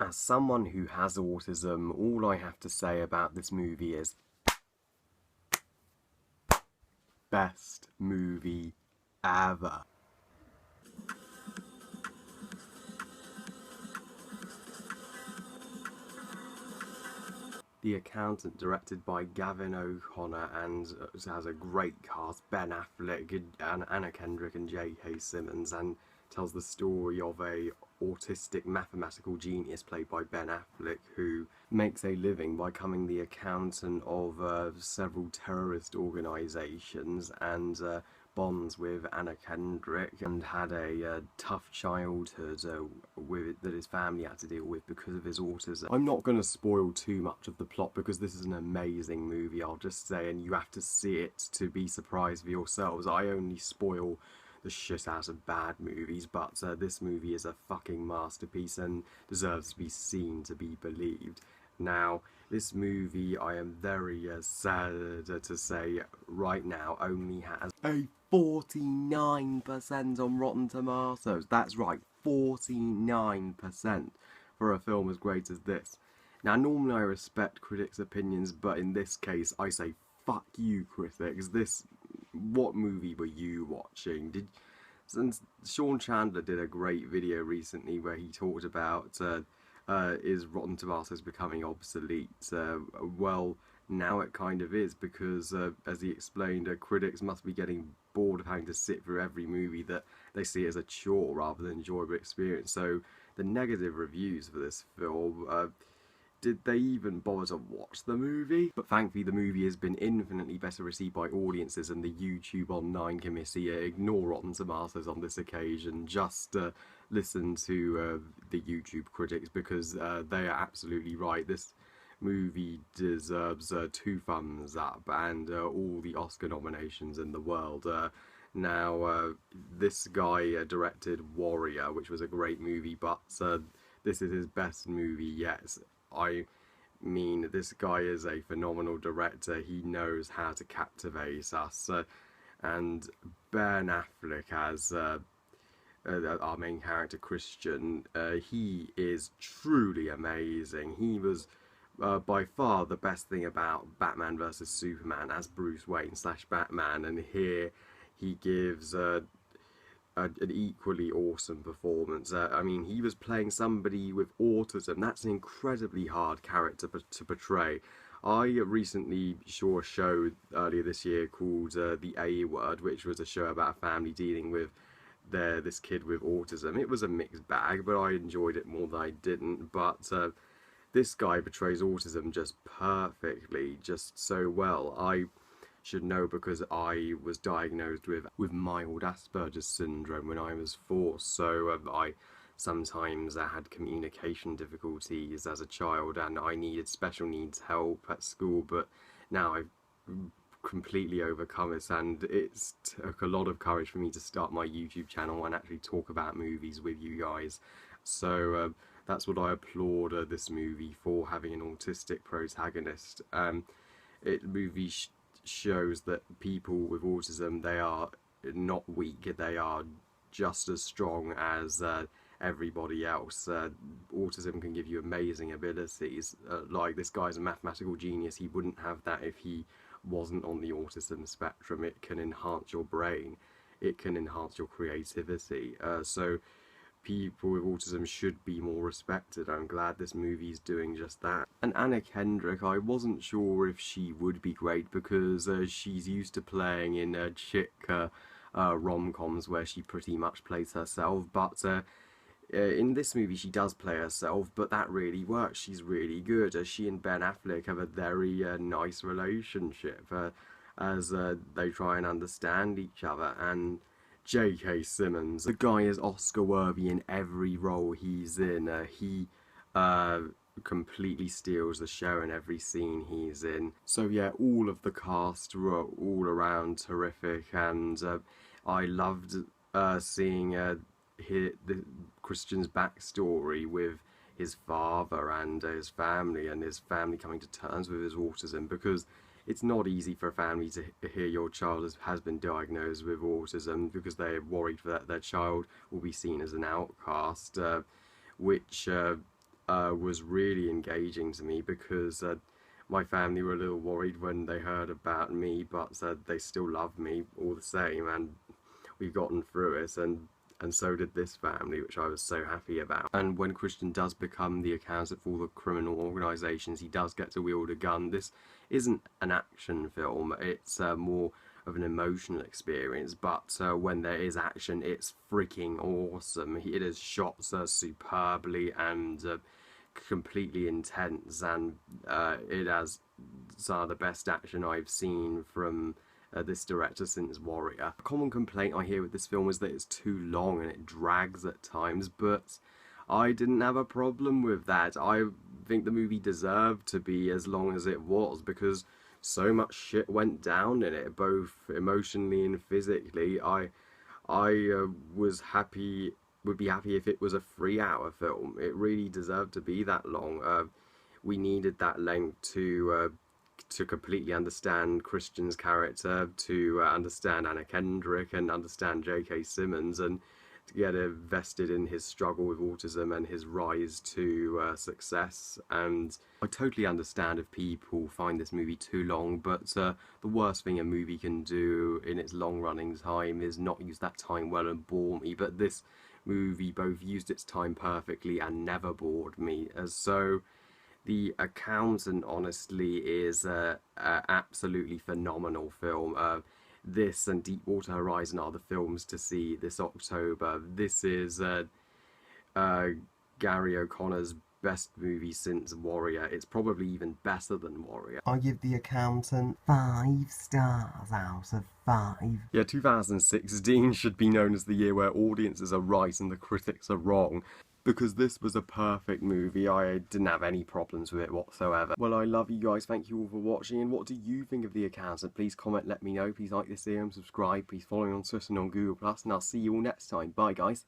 As someone who has autism, all I have to say about this movie is best movie ever. The Accountant, directed by Gavin O'Connor, and has a great cast: Ben Affleck, Anna Kendrick and J.K. Simmons, and tells the story of a autistic mathematical genius played by Ben Affleck, who makes a living by becoming the accountant of several terrorist organisations, and bonds with Anna Kendrick, and had a tough childhood that his family had to deal with because of his autism. I'm not going to spoil too much of the plot because this is an amazing movie, I'll just say, and you have to see it to be surprised for yourselves. I only spoil the shit out of bad movies, but this movie is a fucking masterpiece and deserves to be seen to be believed. Now, this movie, I am very sad to say right now, only has a 49% on Rotten Tomatoes. That's right, 49% for a film as great as this. Now, normally I respect critics' opinions, but in this case, I say fuck you, critics. What movie were you watching? Since Sean Chandler did a great video recently where he talked about is Rotten Tomatoes becoming obsolete? Well, now it kind of is, because as he explained, critics must be getting bored of having to sit through every movie that they see as a chore rather than enjoyable experience. So the negative reviews for this film, did they even bother to watch the movie? But thankfully the movie has been infinitely better received by audiences, and the YouTube Online Committee ignore Rotten Tomatoes on this occasion. Just listen to the YouTube critics, because they are absolutely right. This movie deserves 2 thumbs up and all the Oscar nominations in the world. Now, this guy directed Warrior, which was a great movie, but this is his best movie yet. I mean, this guy is a phenomenal director. He knows how to captivate us. And Ben Affleck as our main character, Christian, he is truly amazing. He was by far the best thing about Batman vs Superman as Bruce Wayne / Batman, and here he gives an equally awesome performance. I mean, he was playing somebody with autism. That's an incredibly hard character to portray. I recently saw a show earlier this year called The A Word, which was a show about a family dealing with this kid with autism. It was a mixed bag, but I enjoyed it more than I didn't. But this guy portrays autism just perfectly, just so well. I should know because I was diagnosed with mild Asperger's syndrome when I was 4, so I sometimes had communication difficulties as a child, and I needed special needs help at school, but now I've completely overcome it, and it took a lot of courage for me to start my YouTube channel and actually talk about movies with you guys. So that's what I applaud this movie for, having an autistic protagonist. Movie shows that people with autism, they are not weak, they are just as strong as everybody else. Autism can give you amazing abilities. Like, this guy's a mathematical genius. He wouldn't have that if he wasn't on the autism spectrum. It can enhance your brain, it can enhance your creativity. So people with autism should be more respected. I'm glad this movie's doing just that. And Anna Kendrick, I wasn't sure if she would be great, because she's used to playing in chick rom-coms where she pretty much plays herself, but in this movie she does play herself, but that really works. She's really good. She and Ben Affleck have a very nice relationship as they try and understand each other. And J.K. Simmons, the guy is Oscar worthy in every role he's in. He completely steals the show in every scene he's in. So yeah, all of the cast were all around terrific, and I loved seeing Christian's backstory with his father and his family coming to terms with his autism, because it's not easy for a family to hear your child has been diagnosed with autism, because they're worried that their child will be seen as an outcast, which was really engaging to me because my family were a little worried when they heard about me, but they still love me all the same, and we've gotten through it, and so did this family, which I was so happy about. And when Christian does become the accountant for all the criminal organisations, he does get to wield a gun. This isn't an action film, it's more of an emotional experience, but when there is action, it's freaking awesome. It is shot superbly and completely intense, and it has some of the best action I've seen from this director since Warrior. A common complaint I hear with this film is that it's too long and it drags at times, but I didn't have a problem with that. I think the movie deserved to be as long as it was because so much shit went down in it, both emotionally and physically. I was happy, would be happy if it was a 3-hour film. It really deserved to be that long. We needed that length to completely understand Christian's character, to understand Anna Kendrick and understand J.K. Simmons, and to get invested in his struggle with autism and his rise to success. And I totally understand if people find this movie too long, but the worst thing a movie can do in its long-running time is not use that time well and bore me. But this movie both used its time perfectly and never bored me. So The Accountant, honestly, is a absolutely phenomenal film. This and Deepwater Horizon are the films to see this October. This is Gary O'Connor's best movie since Warrior. It's probably even better than Warrior. I give The Accountant 5 stars out of 5. Yeah, 2016 should be known as the year where audiences are right and the critics are wrong, because this was a perfect movie. I didn't have any problems with it whatsoever. Well, I love you guys. Thank you all for watching. And what do you think of The Accountant? Please comment, let me know. Please like this video and subscribe. Please follow me on Twitter and on Google+. And I'll see you all next time. Bye, guys.